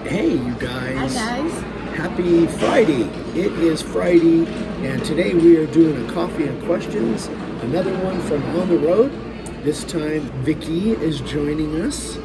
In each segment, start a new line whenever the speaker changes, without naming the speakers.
Hey, you guys.
Hi, guys.
Happy Friday. It is Friday, and today we are doing a coffee and questions. Another one from on the road. This time, Vicky is joining us.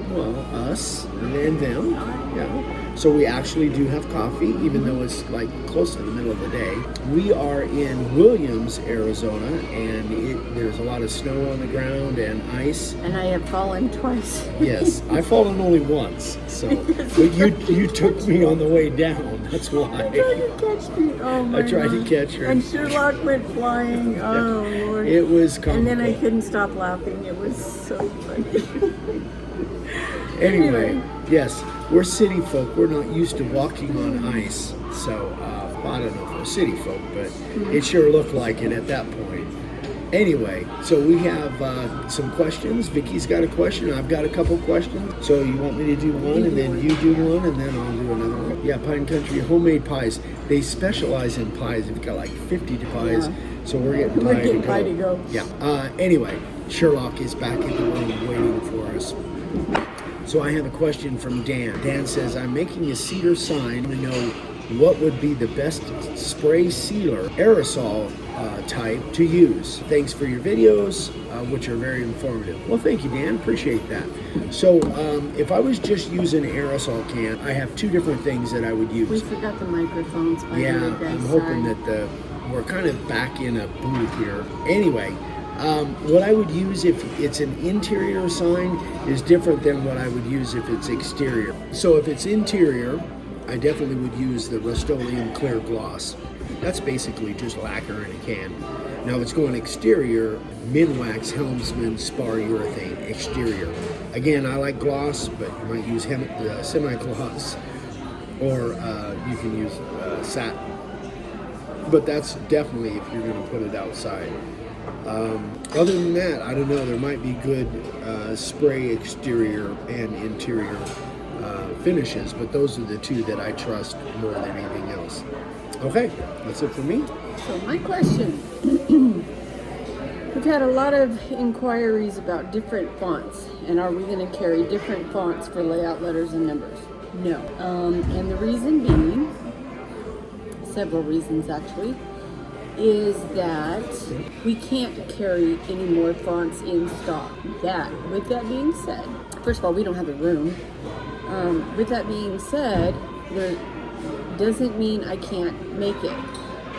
Well, us and them. Yeah. So we actually do have coffee, even though it's like close to the middle of the day. We are in Williams, Arizona, and there's a lot of snow on the ground and ice.
And I have fallen twice.
Yes, I've fallen only once, so but you took me on the way down. That's why.
I tried to catch me. Oh my!
I tried to catch her.
And Sherlock went flying. Oh Lord!
It was comical.
And then I couldn't stop laughing. It was so funny.
Anyway, yes, we're city folk. We're not used to walking on ice, so I don't know if we're city folk, but it sure looked like it at that point. Anyway, so we have some questions. Vicky's got a question. I've got a couple questions. So you want me to do one, and then you do one, and then I'll do another one? Yeah, Pine Country homemade pies. They specialize in pies. They've got like 50 pies, so we're getting pie to go. Yeah. Anyway, Sherlock is back in the room waiting for us. So I have a question from Dan. Dan says, I'm making a cedar sign to know what would be the best spray sealer aerosol type to use. Thanks for your videos, which are very informative. Well, thank you, Dan. Appreciate that. So if I was just using an aerosol can, I have two different things that I would use.
We forgot the microphones.
Yeah, I'm hoping that we're kind of back in a booth here. Anyway, what I would use if it's an interior sign is different than what I would use if it's exterior. So if it's interior, I definitely would use the Rust-Oleum Clear Gloss. That's basically just lacquer in a can. Now if it's going exterior, Minwax Helmsman Spar Urethane exterior. Again, I like gloss, but you might use semi-gloss, or you can use satin. But that's definitely if you're going to put it outside. Other than that, I don't know, there might be good spray exterior and interior finishes, but those are the two that I trust more than anything else. Okay, that's it for me.
So my question, we've had a lot of inquiries about different fonts, and are we going to carry different fonts for layout letters and numbers? No. And the reason being, several reasons actually, is that we can't carry any more fonts in stock. With that being said, first of all, we don't have a room. With that being said, there doesn't mean I can't make it.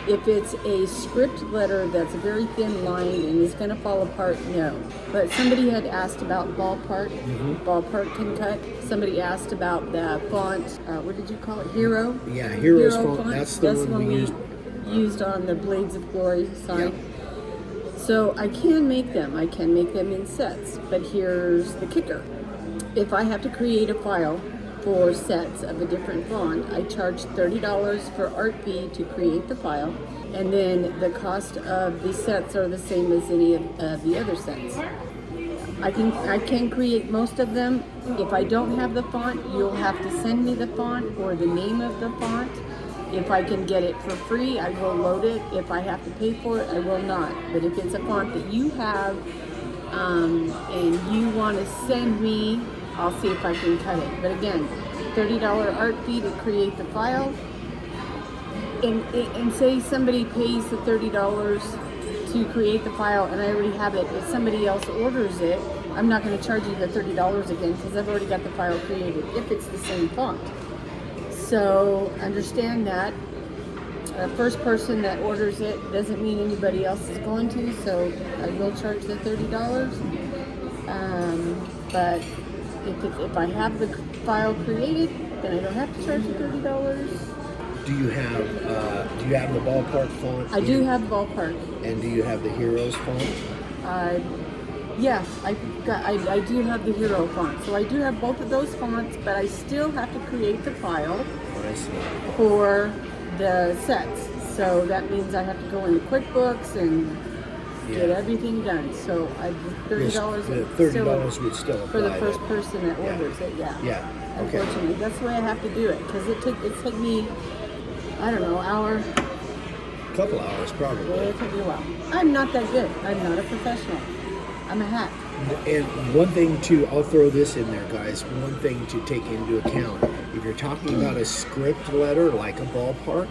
If it's a script letter that's very thin line and is going to fall apart, no. But somebody had asked about ballpark. Ballpark can cut. Somebody asked about the font. What did you call it? Hero.
Yeah, Hero's font. That's the one we
used on the Blades of Glory sign. Yep. So I can make them. I can make them in sets. But here's the kicker. If I have to create a file for sets of a different font, I charge $30 for art fee to create the file, and then the cost of the sets are the same as any of the other sets. I can create most of them. If I don't have the font, you'll have to send me the font or the name of the font. If I can get it for free, I will load it. If I have to pay for it, I will not. But if it's a font that you have and you want to send me, I'll see if I can cut it. But again, $30 art fee to create the file. And say somebody pays the $30 to create the file and I already have it. If somebody else orders it, I'm not going to charge you the $30 again because I've already got the file created if it's the same font. So understand that. First person that orders it doesn't mean anybody else is going to, so I will charge the $30. But if I have the file created, then I don't have to charge the $30.
Do you have the ballpark font?
I do have ballpark.
And do you have the Heroes font?
Yeah, I do have the Hero font. So I do have both of those fonts, but I still have to create the file for the sets. So that means I have to go into QuickBooks and get everything done. So $30
would still apply
for the first person that orders it.
Yeah. Okay.
Unfortunately, that's the way I have to do it because it took me, I don't know, hour.
Couple hours probably.
It took me a while. I'm not that good. I'm not a professional. I'm a hack.
And one thing too, I'll throw this in there, guys. One thing to take into account: if you're talking about a script letter like a ballpark,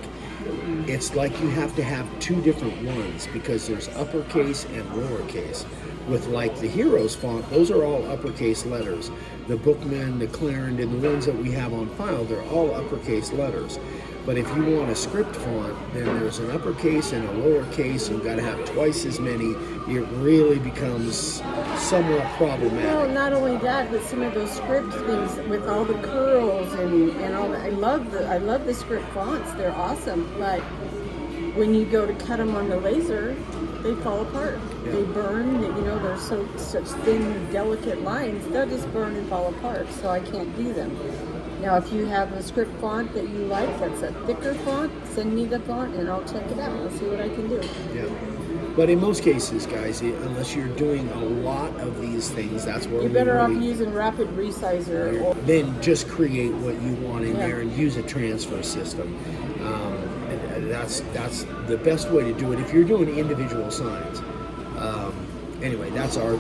it's like you have to have two different ones because there's uppercase and lowercase. With like the Heroes font, those are all uppercase letters. The Bookman, the Clarendon, the ones that we have on file, they're all uppercase letters. But if you want a script font, then there's an uppercase and a lowercase. You've got to have twice as many. It really becomes somewhat problematic.
Well, not only that, but some of those script things with all the curls and all that. I love the script fonts. They're awesome. But when you go to cut them on the laser, they fall apart.
Yeah.
They burn. They're such thin, delicate lines. They'll just burn and fall apart. So I can't do them. Now, if you have a script font that you like, that's a thicker font, send me the font and I'll check it out. I'll see what I can do.
Yeah. But in most cases, guys, unless you're doing a lot of these things, that's where
you're better off using Rapid Resizer.
Then just create what you want in there and use a transfer system. That's the best way to do it if you're doing individual signs. Anyway, that's our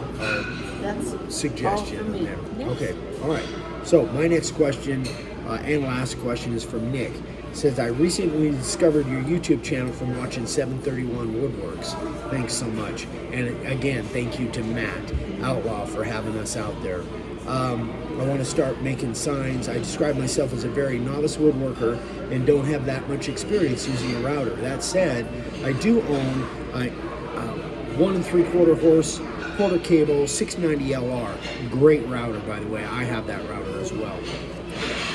suggestion there.
Yes.
Okay, all right. So my next question and last question is from Nick. It says, I recently discovered your YouTube channel from watching 731 Woodworks. Thanks so much. And again, thank you to Matt Outlaw for having us out there. I want to start making signs. I describe myself as a very novice woodworker and don't have that much experience using a router. That said, I do own a 1 3/4 horse quarter cable 690 LR. Great router, by the way. I have that router as well.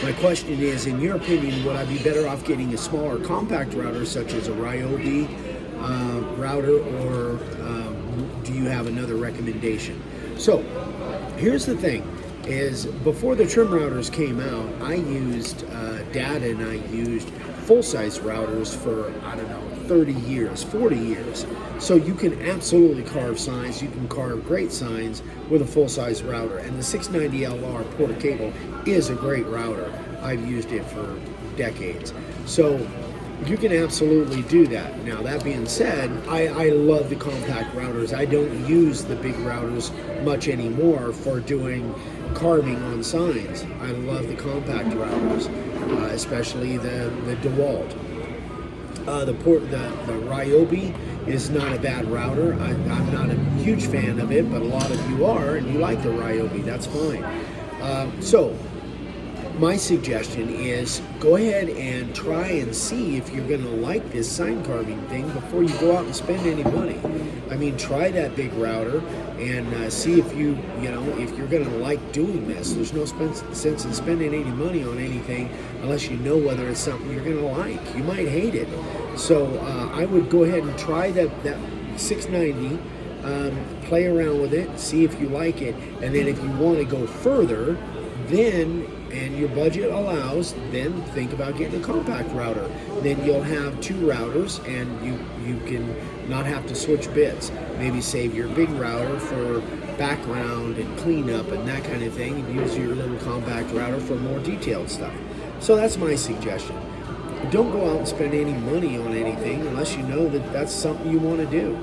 My question is, in your opinion, would I be better off getting a smaller compact router such as a Ryobi router, or do you have another recommendation? So here's the thing, is before the trim routers came out, I used Data and I used full-size routers for, 30 years, 40 years. So you can absolutely carve signs. You can carve great signs with a full-size router. And the 690 LR Porta Cable is a great router. I've used it for decades. So you can absolutely do that. Now, that being said, I love the compact routers. I don't use the big routers much anymore for doing carving on signs. I love the compact routers, especially the DeWalt. The Ryobi is not a bad router. I'm not a huge fan of it, but a lot of you are, and you like the Ryobi. That's fine. So my suggestion is go ahead and try and see if you're going to like this sign carving thing before you go out and spend any money. I mean, try that big router and see if if you're going to like doing this. There's no sense in spending any money on anything unless you know whether it's something you're going to like. You might hate it. So I would go ahead and try that 690, play around with it, see if you like it, and then if you want to go further, then and your budget allows, then think about getting a compact router. Then you'll have two routers and you can not have to switch bits. Maybe save your big router for background and cleanup and that kind of thing, and use your little compact router for more detailed stuff. So that's my suggestion. Don't go out and spend any money on anything unless you know that that's something you want to do.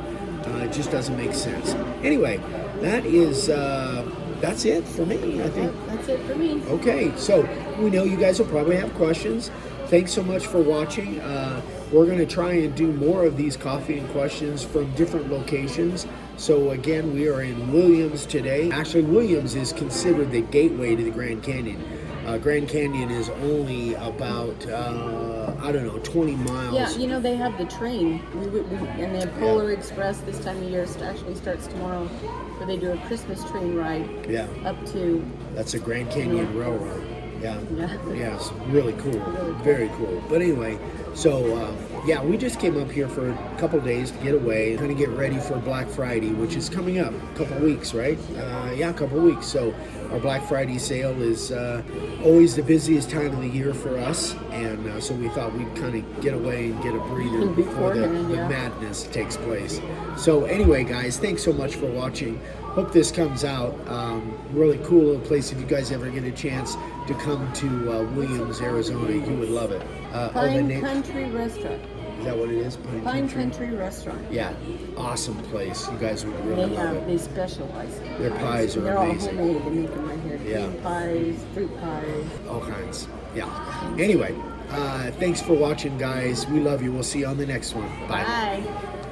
It just doesn't make sense. Anyway, that's it for me, I think.
That's it for me.
Okay, so we know you guys will probably have questions. Thanks so much for watching. We're going to try and do more of these coffee and questions from different locations. So again, we are in Williams today. Actually, Williams is considered the gateway to the Grand Canyon. Grand Canyon is only about, 20 miles.
Yeah, they have the train. And they have Polar Express this time of year. Actually starts tomorrow, where they do a Christmas train ride.
Yeah.
Up to.
That's a Grand Canyon Railroad. Yeah.
Yeah.
It's really cool. Very cool. But anyway, so we just came up here for a couple days to get away, kind of get ready for Black Friday, which is coming up a couple weeks, right? A couple weeks. So our Black Friday sale is always the busiest time of the year for us, and so we thought we'd kind of get away and get a breather before the madness takes place. So anyway, guys, thanks so much for watching. Hope this comes out. Really cool little place. If you guys ever get a chance to come to Williams, Arizona, you would love it.
Pine Country Restaurant.
Is that what it is?
Pine Country Restaurant.
Yeah, awesome place. You guys would really love it.
They specialize in
Their pies are
They're
amazing.
all homemade. They make them right here.
Yeah.
Cream pies, fruit pies.
All kinds. Yeah. Anyway, thanks for watching, guys. We love you. We'll see you on the next one. Bye.
Bye.